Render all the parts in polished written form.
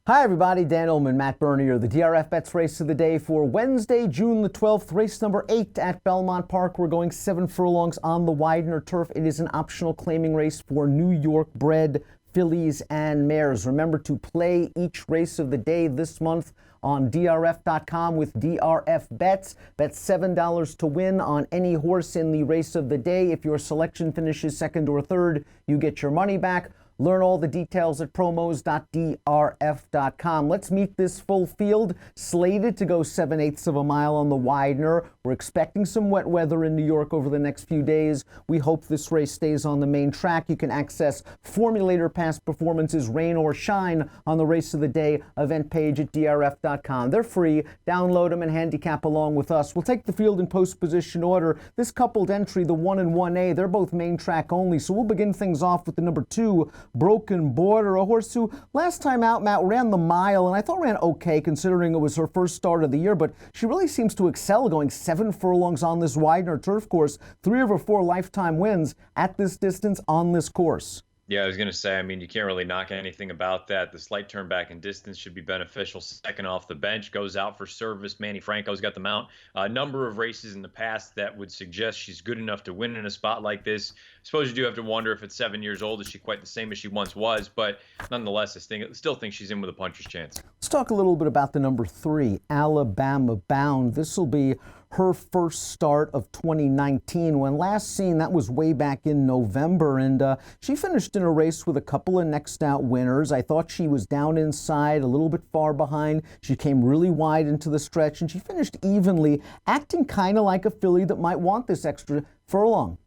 Hi everybody, Dan Illman and Matt Bernier, the DRFBets race of the day for Wednesday, June the 12th, race number 8 at Belmont Park. We're going 7 furlongs on the Widener turf. It is an optional claiming race for New York bred fillies and mares. Remember to play each race of the day this month on DRF.com with DRFBets. Bet $7 to win on any horse in the race of the day. If your selection finishes second or third, you get your money back. Learn all the details at promos.drf.com. Let's meet this full field, slated to go 7/8 of a mile on the Widener. We're expecting some wet weather in New York over the next few days. We hope this race stays on the main track. You can access Formulator past performances, rain or shine, on the race of the day event page at drf.com. They're free. Download them and handicap along with us. We'll take the field in post position order. This coupled entry, the 1 and 1A, they're both main track only. So we'll begin things off with the number 2, Broken Border, a horse who last time out, Matt, ran the mile and I thought ran okay considering it was her first start of the year, but she really seems to excel going 7 furlongs on this Widener turf course, 3 of her 4 lifetime wins at this distance on this course. Yeah, I was going to say, you can't really knock anything about that. The slight turn back in distance should be beneficial. Second off the bench, goes out for service. Manny Franco's got the mount. A number of races in the past that would suggest she's good enough to win in a spot like this. I suppose you do have to wonder if at 7 years old, is she quite the same as she once was? But nonetheless, I still think she's in with a puncher's chance. Let's talk a little bit about the number 3, Alabama Bound. This will be her first start of 2019. When last seen, that was way back in November, and she finished in a race with a couple of next out winners. I thought she was down inside, a little bit far behind. She came really wide into the stretch, and she finished evenly, acting kind of like a filly that might want this extra furlong.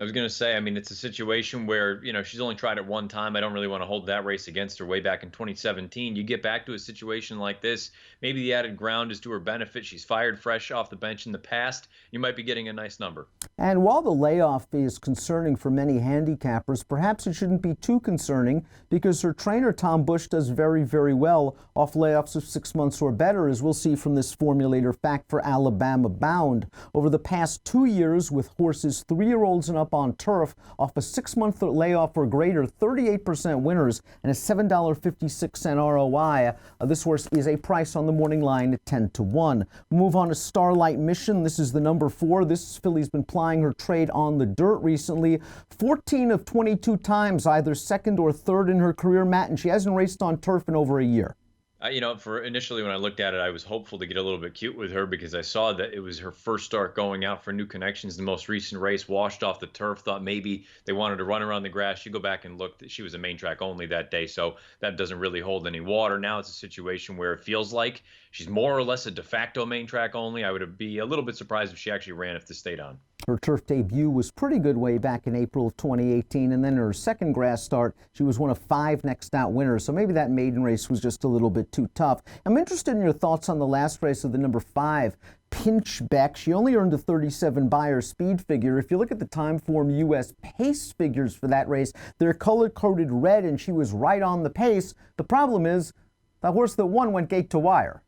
I was going to say, it's a situation where, she's only tried it one time. I don't really want to hold that race against her way back in 2017. You get back to a situation like this, maybe the added ground is to her benefit. She's fired fresh off the bench in the past. You might be getting a nice number. And while the layoff is concerning for many handicappers, perhaps it shouldn't be too concerning because her trainer, Tom Bush, does very, very well off layoffs of 6 months or better, as we'll see from this formulator fact for Alabama Bound. Over the past 2 years, with horses 3-year-olds and up on turf, off a 6-month layoff or greater, 38% winners and a $7.56 ROI. This horse is a price on the morning line at 10 to 1. We'll move on to Starlight Mission. This is the number 4. This filly's been plying her trade on the dirt recently. 14 of 22 times, either second or third in her career, Matt, and she hasn't raced on turf in over a year. For initially when I looked at it, I was hopeful to get a little bit cute with her because I saw that it was her first start going out for New Connections, the most recent race, washed off the turf, thought maybe they wanted to run around the grass. You go back and look, she was a main track only that day, so that doesn't really hold any water. Now it's a situation where it feels like she's more or less a de facto main track only. I would be a little bit surprised if she actually ran if this stayed on. Her turf debut was pretty good way back in April of 2018, and then her second grass start, she was one of 5 next out winners, so maybe that maiden race was just a little bit too tough. I'm interested in your thoughts on the last race of the number 5, Pinchbeck. She only earned a 37 Beyer speed figure. If you look at the Timeform U.S. pace figures for that race, they're color-coded red, and she was right on the pace. The problem is, the horse that won went gate to wire.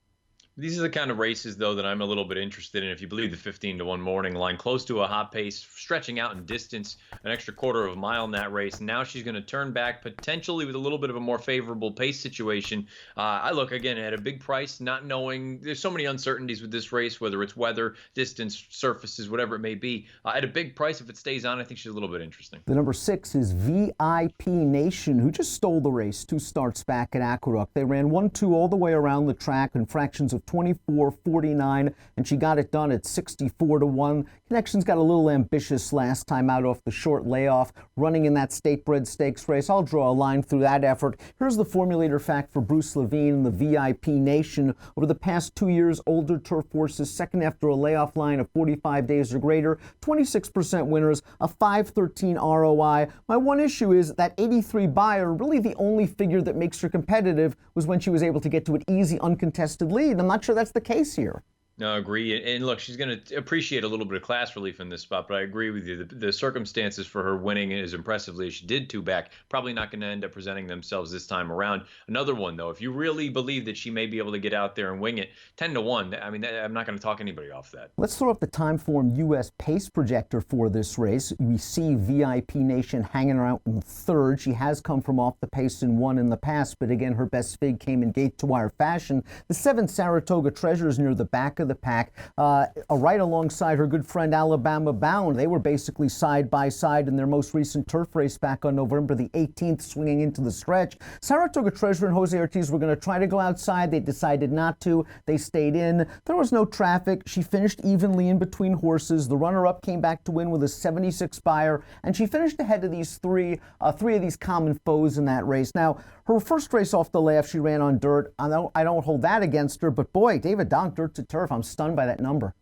These are the kind of races, though, that I'm a little bit interested in. If you believe the 15 to 1 morning line, close to a hot pace, stretching out in distance, an extra quarter of a mile in that race. Now she's going to turn back potentially with a little bit of a more favorable pace situation. I look, again, at a big price, not knowing. There's so many uncertainties with this race, whether it's weather, distance, surfaces, whatever it may be. At a big price, if it stays on, I think she's a little bit interesting. The number 6 is VIP Nation, who just stole the race 2 starts back at Aqueduct. They ran 1-2 all the way around the track in fractions of 24-49, and she got it done at 64 to 1. Connections got a little ambitious last time out off the short layoff, running in that Statebred Stakes race. I'll draw a line through that effort. Here's the formulator fact for Bruce Levine and the VIP Nation. Over the past 2 years, older turf horses, second after a layoff line of 45 days or greater, 26% winners, a 5.13 ROI. My one issue is that 83 Beyer, really the only figure that makes her competitive was when she was able to get to an easy, uncontested lead. I'm not sure that's the case here. No, agree. And look, she's going to appreciate a little bit of class relief in this spot, but I agree with you. The circumstances for her winning as impressively as she did two back, probably not going to end up presenting themselves this time around. Another one, though, if you really believe that she may be able to get out there and wing it, 10 to 1, I mean, I'm not going to talk anybody off that. Let's throw up the Timeform U.S. pace projector for this race. We see VIP Nation hanging around in third. She has come from off the pace and won in the past, but again, her best fig came in gate-to-wire fashion. The 7 Saratoga Treasures near the back of the pack, right alongside her good friend Alabama Bound. They were basically side by side in their most recent turf race back on November the 18th, swinging into the stretch. Saratoga Treasure and Jose Ortiz were going to try to go outside. They decided not to. They stayed in. There was no traffic. She finished evenly in between horses. The runner-up came back to win with a 76 Spire, and she finished ahead of these three of these common foes in that race. Now, her first race off the layoff, she ran on dirt. I don't hold that against her, but boy, David Donk, dirt to turf, I'm stunned by that number.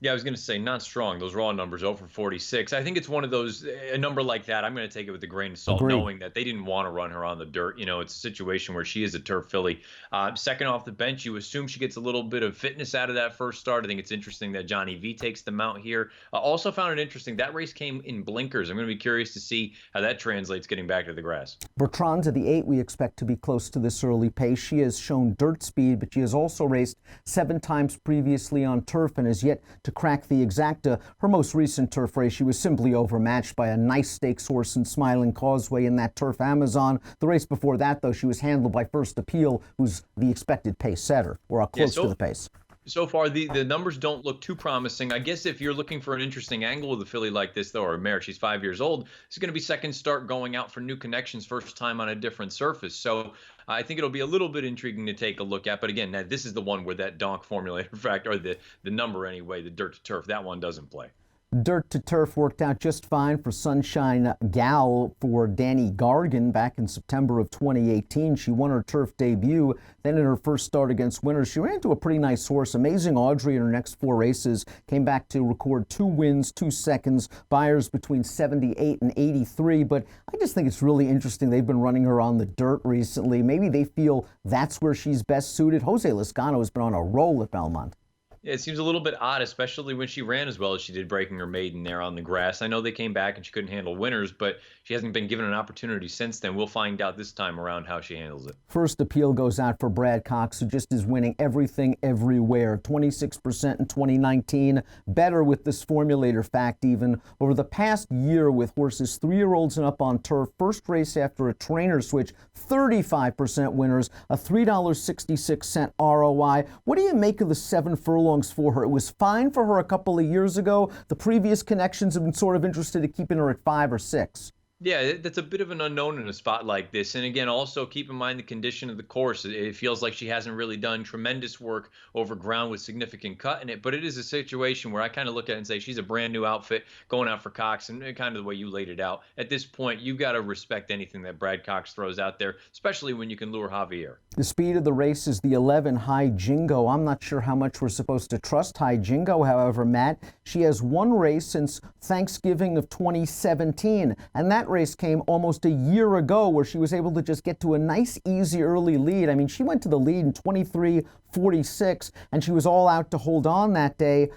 Yeah, I was going to say not strong. Those raw numbers, 0 for 46. I think it's one of those, a number like that, I'm going to take it with a grain of salt, knowing that they didn't want to run her on the dirt. You know, it's a situation where she is a turf filly. Second off the bench, you assume she gets a little bit of fitness out of that first start. I think it's interesting that Johnny V takes the mount here. Also found it interesting, that race came in blinkers. I'm going to be curious to see how that translates getting back to the grass. Bertrand to the 8, we expect to be close to this early pace. She has shown dirt speed, but she has also raced 7 times previously on turf and has yet to crack the exacta. Her most recent turf race, she was simply overmatched by a nice stakes horse in Smiling Causeway in that Turf Amazon. The race before that, though, she was handled by First Appeal, who's the expected pace setter, or close to the pace. So far, the numbers don't look too promising. I guess if you're looking for an interesting angle with a filly like this, though, or a mare, she's 5 years old, it's going to be second start going out for new connections, first time on a different surface. So I think it'll be a little bit intriguing to take a look at. But again, now, this is the one where that Donk formulator factor, or the number anyway, the dirt to turf, that one doesn't play. Dirt to turf worked out just fine for Sunshine Gal for Danny Gargan back in September of 2018. She won her turf debut. Then in her first start against winners, she ran into a pretty nice horse. Amazing Audrey in her next 4 races came back to record 2 wins, 2 seconds, buyers between 78 and 83. But I just think it's really interesting. They've been running her on the dirt recently. Maybe they feel that's where she's best suited. Jose Lezcano has been on a roll at Belmont. It seems a little bit odd, especially when she ran as well as she did, breaking her maiden there on the grass. I know they came back and she couldn't handle winners, but she hasn't been given an opportunity since then. We'll find out this time around how she handles it. First Appeal goes out for Brad Cox, who just is winning everything everywhere. 26% in 2019, better with this formulator fact even. Over the past year with horses 3-year-olds and up on turf, first race after a trainer switch, 35% winners, a $3.66 ROI. What do you make of the 7 furlongs for her? It was fine for her a couple of years ago. The previous connections have been sort of interested in keeping her at 5 or 6. Yeah, that's a bit of an unknown in a spot like this. And again, also keep in mind the condition of the course. It feels like she hasn't really done tremendous work over ground with significant cut in it. But it is a situation where I kind of look at it and say she's a brand new outfit going out for Cox, and kind of the way you laid it out. At this point, you've got to respect anything that Brad Cox throws out there, especially when you can lure Javier. The speed of the race is the 11 High Jingo. I'm not sure how much we're supposed to trust High Jingo, however, Matt. She has won race since Thanksgiving of 2017, and that race came almost a year ago where she was able to just get to a nice, easy early lead. I mean, she went to the lead in 23:46, and she was all out to hold on that day.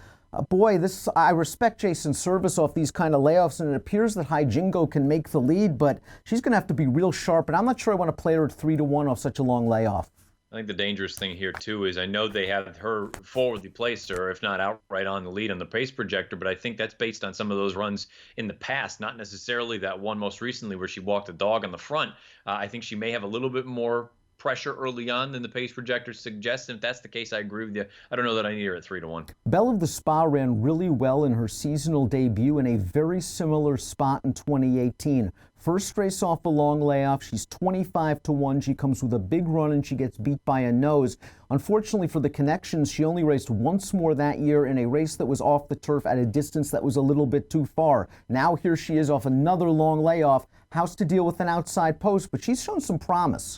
I respect Jason's service off these kind of layoffs, and it appears that High Jingo can make the lead, but she's going to have to be real sharp, and I'm not sure I want to play her at 3-1 off such a long layoff. I think the dangerous thing here, too, is I know they have her forwardly placed, or if not outright on the lead on the pace projector, but I think that's based on some of those runs in the past, not necessarily that one most recently where she walked a dog on the front. I think she may have a little bit more pressure early on than the pace projector suggests. And if that's the case, I agree with you. I don't know that I need her at 3-1. Belle of the Spa ran really well in her seasonal debut in a very similar spot in 2018. First race off a long layoff, she's 25-1. She comes with a big run and she gets beat by a nose. Unfortunately for the connections, she only raced once more that year in a race that was off the turf at a distance that was a little bit too far. Now here she is off another long layoff, house to deal with an outside post, but she's shown some promise.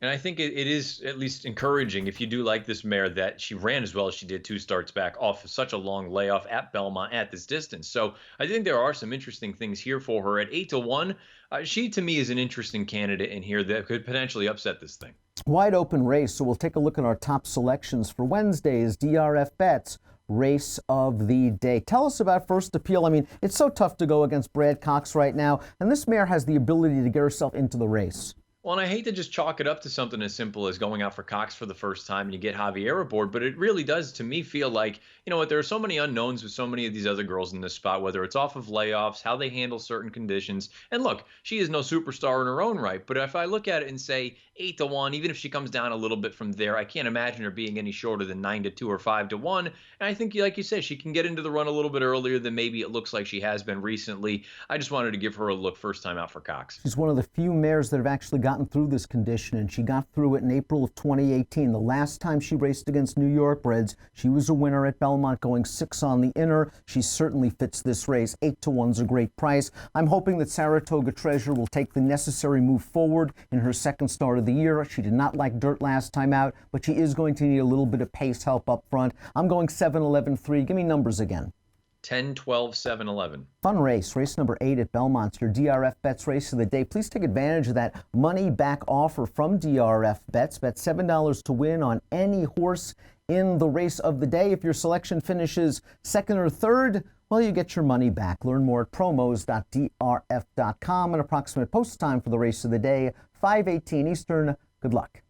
And I think it is at least encouraging, if you do like this mare, that she ran as well as she did 2 starts back off such a long layoff at Belmont at this distance. So I think there are some interesting things here for her. At 8-1, she to me is an interesting candidate in here that could potentially upset this thing. Wide open race, so we'll take a look at our top selections for Wednesday's DRFBets race of the day. Tell us about First Appeal. I mean, it's so tough to go against Brad Cox right now, and this mare has the ability to get herself into the race. Well, and I hate to just chalk it up to something as simple as going out for Cox for the first time and you get Javier aboard, but it really does, to me, feel like, you know what, there are so many unknowns with so many of these other girls in this spot, whether it's off of layoffs, how they handle certain conditions. And look, she is no superstar in her own right, but if I look at it and say 8-1, even if she comes down a little bit from there, I can't imagine her being any shorter than 9-2 or 5-1. And I think, like you said, she can get into the run a little bit earlier than maybe it looks like she has been recently. I just wanted to give her a look first time out for Cox. She's one of the few mares that have actually gotten through this condition, and she got through it in April of 2018. The last time she raced against New York breds, she was a winner at Belmont, going 6 on the inner. She certainly fits this race. 8-1's a great price. I'm hoping that Saratoga Treasure will take the necessary move forward in her second start of the year. She did not like dirt last time out, but she is going to need a little bit of pace help up front. I'm going 7-11-3. Give me numbers again. 10, 12, 7, 11. Fun race number 8 at Belmont, your DRFBets race of the day. Please take advantage of that money back offer from DRFBets. Bet $7 to win on any horse in the race of the day. If your selection finishes second or third, well, you get your money back. Learn more at promos.drf.com. An approximate post time for the race of the day, 5:18 Eastern. Good luck.